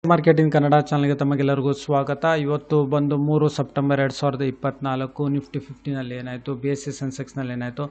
Marketing Kannada ಚಾನಲ್ಗೆ ತಮಗೆಲ್ಲರಿಗೂ ಸ್ವಾಗತ. ಇವತ್ತು ಬಂದು 3 ಸೆಪ್ಟೆಂಬರ್ 2024 ನಿಫ್ಟಿ 50ನಲ್ಲಿ ಏನಾಯಿತು, BSE ಸೆನ್ಸೆಕ್ಸ್ನಲ್ಲಿ ಏನಾಯಿತು,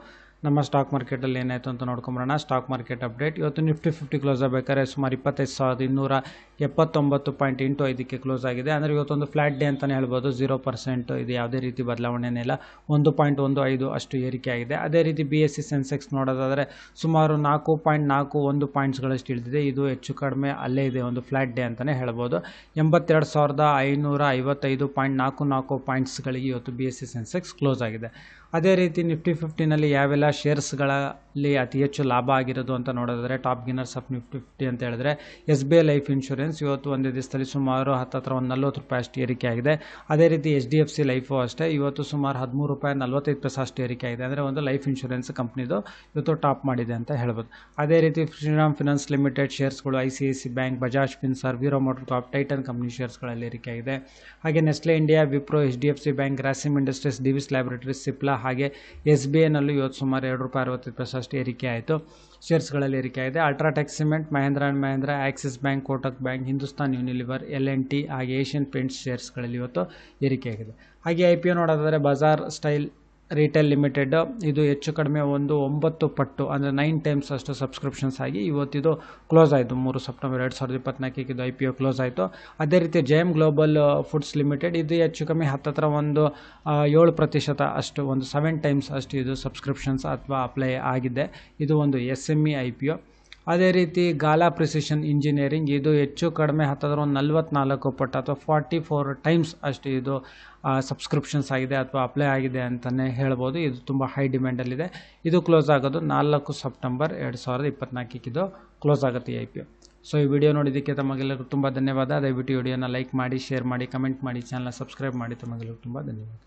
ನಮ್ಮ ಸ್ಟಾಕ್ ಮಾರ್ಕೆಟಲ್ಲಿ ಏನಾಯಿತು ಅಂತ ನೋಡ್ಕೊಂಬರೋಣ. Stock market update. ಇವತ್ತು ನಿಫ್ಟಿ 50 ಕ್ಲೋಸ್ ಆಗಬೇಕಾದ್ರೆ ಸುಮಾರು 25,279.85ಕ್ಕೆ ಕ್ಲೋಸ್ ಆಗಿದೆ. ಅಂದರೆ ಇವತ್ತೊಂದು ಫ್ಲಾಟ್ ಡೇ ಅಂತಲೇ ಹೇಳ್ಬೋದು. 0% ಇದು ಯಾವುದೇ ರೀತಿ ಬದಲಾವಣೆನೇ ಇಲ್ಲ. 1.15 ಅಷ್ಟು ಏರಿಕೆ ಆಗಿದೆ. ಅದೇ ರೀತಿ BSE ಸೆನ್ಸೆಕ್ಸ್ ನೋಡೋದಾದರೆ ಸುಮಾರು 4.41 ಪಾಯಿಂಟ್ಸ್ಗಳಷ್ಟು ಇಳಿದಿದೆ. ಇದು ಹೆಚ್ಚು ಕಡಿಮೆ ಅಲ್ಲೇ ಇದೆ, ಒಂದು ಫ್ಲಾಟ್ ಡೇ ಅಂತಲೇ ಹೇಳ್ಬೋದು. 82,555.44 ಪಾಯಿಂಟ್ಸ್ಗಳಿಗೆ ಇವತ್ತು BSE ಸೆನ್ಸೆಕ್ಸ್ ಕ್ಲೋಸ್ ಆಗಿದೆ. ಅದೇ ರೀತಿ ನಿಫ್ಟಿ 50ನಲ್ಲಿ ಯಾವೆಲ್ಲ ಶೇರ್ಸ್ಗಳಲ್ಲಿ ಅತಿ ಹೆಚ್ಚು ಲಾಭ ಆಗಿರೋದು ಅಂತ ನೋಡೋದಾದರೆ, ಟಾಪ್ ಗಿನ್ನರ್ಸ್ ಆಫ್ ನಿಫ್ಟಿ 50 ಅಂತ ಹೇಳಿದ್ರೆ SBI ಲೈಫ್ ಇನ್ಶೂರೆನ್ಸ್ ಇವತ್ತು ಒಂದೇ ದಿವಸದಲ್ಲಿ ಸುಮಾರು ಹತ್ತಿರ ಒಂದು 40 ರೂಪಾಯಿ ಅಷ್ಟು ಏರಿಕೆ ಆಗಿದೆ. ಅದೇ ರೀತಿ HDFC ಲೈಫು ಅಷ್ಟೇ ಇವತ್ತು ಸುಮಾರು 13 ರೂಪಾಯಿ 45 ಪೈಸೆ ಅಷ್ಟು ಏರಿಕೆ ಆಗಿದೆ. ಅಂದರೆ ಒಂದು ಲೈಫ್ ಇನ್ಶೂರೆನ್ಸ್ ಕಂಪ್ನಿದು ಇವತ್ತು ಟಾಪ್ ಮಾಡಿದೆ ಅಂತ ಹೇಳ್ಬೋದು. ಅದೇ ರೀತಿ ಶ್ರೀರಾಮ್ ಫಿನಾನ್ಸ್ ಲಿಮಿಟೆಡ್ ಶೇರ್ಸ್ಗಳು, ICICI bank, Bajaj Finserv, Hero motor corp, Titan company ಶೇರ್ಸ್ಗಳಲ್ಲಿ ಏರಿಕೆ ಆಗಿದೆ. ಹಾಗೆ Nestle India, Wipro, HDFC bank, Grasim industries, Divis laboratories, Cipla ಹಾಗೆ SBIನಲ್ಲೂ ಇವತ್ತು ಸುಮಾರು 2 ರೂಪಾಯಿ 65 ಪೈಸೆ ಅಷ್ಟು ಏರಿಕೆ ಆಯಿತು. ಶೇರ್ಸ್ಗಳಲ್ಲಿ ಏರಿಕೆ ಆಗಿದೆ. UltraTech cement, Mahindra and Mahindra, Axis bank, Kotak bank, Hindustan Unilever, L&T ಹಾಗೆ ಏಷ್ಯನ್ ಪೇಂಟ್ಸ್ ಶೇರ್ಸ್ಗಳಲ್ಲಿ ಇವತ್ತು ಏರಿಕೆ ಆಗಿದೆ. ಹಾಗೆ IPO ನೋಡೋದಾದರೆ ಬಜಾರ್ ಸ್ಟೈಲ್ ರಿಟೇಲ್ ಲಿಮಿಟೆಡ್ ಇದು ಹೆಚ್ಚು ಕಡಿಮೆ ಒಂದು 9 ಪಟ್ಟು ಅಂದರೆ 9 ಟೈಮ್ಸ್ ಅಷ್ಟು ಸಬ್ಸ್ಕ್ರಿಪ್ಷನ್ಸ್ ಆಗಿ ಇವತ್ತಿದು ಕ್ಲೋಸ್ ಆಯಿತು. 3 ಸೆಪ್ಟೆಂಬರ್ 2024 ಇದು IPO ಕ್ಲೋಸ್ ಆಯಿತು. ಅದೇ ರೀತಿ JM ಗ್ಲೋಬಲ್ ಫುಡ್ಸ್ ಲಿಮಿಟೆಡ್ ಇದು ಹೆಚ್ಚು ಕಮ್ಮಿ ಹತ್ತಿರ ಒಂದು 7% ಅಷ್ಟು, ಒಂದು 7 ಟೈಮ್ಸ್ ಅಷ್ಟು ಇದು ಸಬ್ಸ್ಕ್ರಿಪ್ಷನ್ಸ್ ಅಥವಾ ಅಪ್ಲೈ ಆಗಿದೆ. ಇದು ಒಂದು SME IPO. ಅದೇ ರೀತಿ ಗಾಲಾ ಪ್ರಿಸಿಷನ್ ಇಂಜಿನಿಯರಿಂಗ್ ಇದು ಹೆಚ್ಚು ಕಡಿಮೆ ಹತ್ತಿರ ಒಂದು 44 ಪಟ್ಟು ಅಥವಾ 44 ಟೈಮ್ಸ್ ಅಷ್ಟು ಇದು ಸಬ್ಸ್ಕ್ರಿಪ್ಷನ್ಸ್ ಆಗಿದೆ ಅಥವಾ ಅಪ್ಲೈ ಆಗಿದೆ ಅಂತಲೇ ಹೇಳ್ಬೋದು. ಇದು ತುಂಬ ಹೈ ಡಿಮ್ಯಾಂಡಲ್ಲಿದೆ. ಇದು ಕ್ಲೋಸ್ ಆಗೋದು 4 ಸೆಪ್ಟೆಂಬರ್ 2024 ಇದು ಕ್ಲೋಸ್ ಆಗುತ್ತೆ ಈ IPO. ಸೊ ಈ ವಿಡಿಯೋ ನೋಡಿದ್ದಕ್ಕೆ ತಮಗೆಲ್ಲರಿಗೂ ತುಂಬ ಧನ್ಯವಾದ. ದಯವಿಟ್ಟು ವಿಡಿಯೋನ ಲೈಕ್ ಮಾಡಿ, ಶೇರ್ ಮಾಡಿ, ಕಮೆಂಟ್ ಮಾಡಿ, ಚಾನಲ್ನ ಸಬ್ಸ್ಕ್ರೈಬ್ ಮಾಡಿ. ತಮಗೆಲ್ಲರಿಗೂ ತುಂಬ ಧನ್ಯವಾದ.